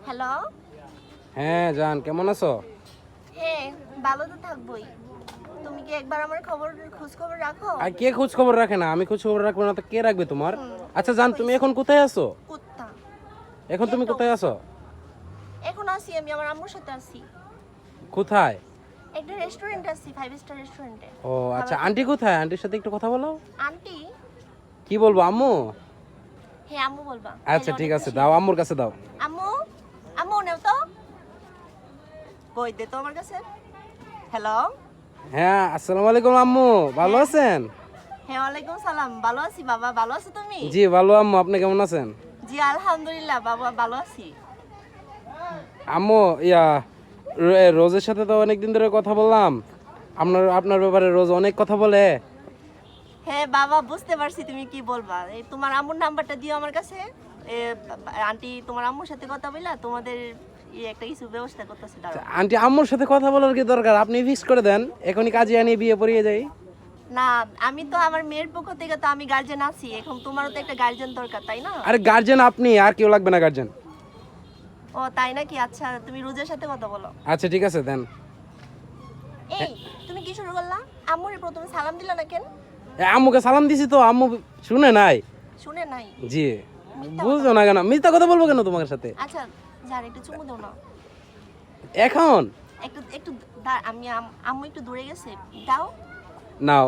Hello. হ্যাঁ জান, কেমন আছো? হ্যাঁ, ভালো তো থাকবোই। তুমি কি একবার আমার খোঁজ খবর রাখো? আর কে খোঁজ খবর রাখে না? আমি খোঁজ খবর রাখবো না তো কে রাখবে তোমার? হুম, আচ্ছা জান, তুমি এখন কোথায় আছো? কুত্তা। এখন কি তুমি একটা কোথায় অবস্থা। আছো? এখন আছি আমি আমার আম্মুর সাথে আছি। কোথায়? একটা রেস্টুরেন্টে আছি, 5 স্টার রেস্টুরেন্টে। ও আচ্ছা, আন্টি কোথায়? আন্টির সাথে একটু কথা বলো। আন্টি? কি বলবো, আম্মু? হ্যাঁ, আম্মু বলবা। আচ্ছা ঠিক আছে, দাও আম্মুর কাছে দাও। আম্মু, আম্মু নেও তো। কই দে তো আমার কাছে। হ্যালো। হ্যাঁ, আসসালামু আলাইকুম আম্মু, ভালো হ্যাঁ। আছেন? হ্যাঁ, ওয়ালাইকুম সালাম। ভালো আছি বাবা, ভালো আছো তুমি? জি ভালো আম্মু, আপনি কেমন আছেন? জি আলহামদুলিল্লাহ বাবা, ভালো আছি। আম্মু রোজের সাথে তো অনেকদিন ধরে কথা বললাম। আপনার ব্যাপারে রোজ অনেক কথা বলে। হ্যাঁ বাবা, বুঝতে পারছি তুমি কি বলবা। এই তোমার আম্মুর নাম্বারটা দিও আমার কাছে। আন্টি তোমার আম্মুর সাথে কথা বললা, তোমাদের একটা কিছু ব্যবস্থা করতেছে দাঁড়াও। আন্টি আম্মুর সাথে কথা বলার কি দরকার? আপনি ফিক্স করে দেন, এখনই কাজে আনিয়ে বিয়ে পড়িয়ে যাই। না, আমি তো আমার মেয়ের পক্ষ থেকে তো আমি গার্জেন আছি, এখন তোমারও তো একটা গার্জেন দরকার তাই না? আরে গার্জেন আপনি, আর কেউ লাগবে না গার্জেন। ও তাই নাকি? আচ্ছা তুমি রোজের সাথে কথা বলো। আচ্ছা ঠিক আছে দেন। এই তুমি কি শুরু করলা? আম্মুরে প্রথমে সালাম দিলা না কেন? আম্মুকে সালাম দিছি তো, আম্মু শুনে নাই। শুনে নাই? জি, মিথ্যা বুঝছো কথা না বলো। কেন? মিথ্যা কথা বলবো কেন তোমার সাথে? আচ্ছা যার একটু চুমু দাও না। এখন একটু একটু আম্মু একটু দূরে গেছে, দাও। নাও।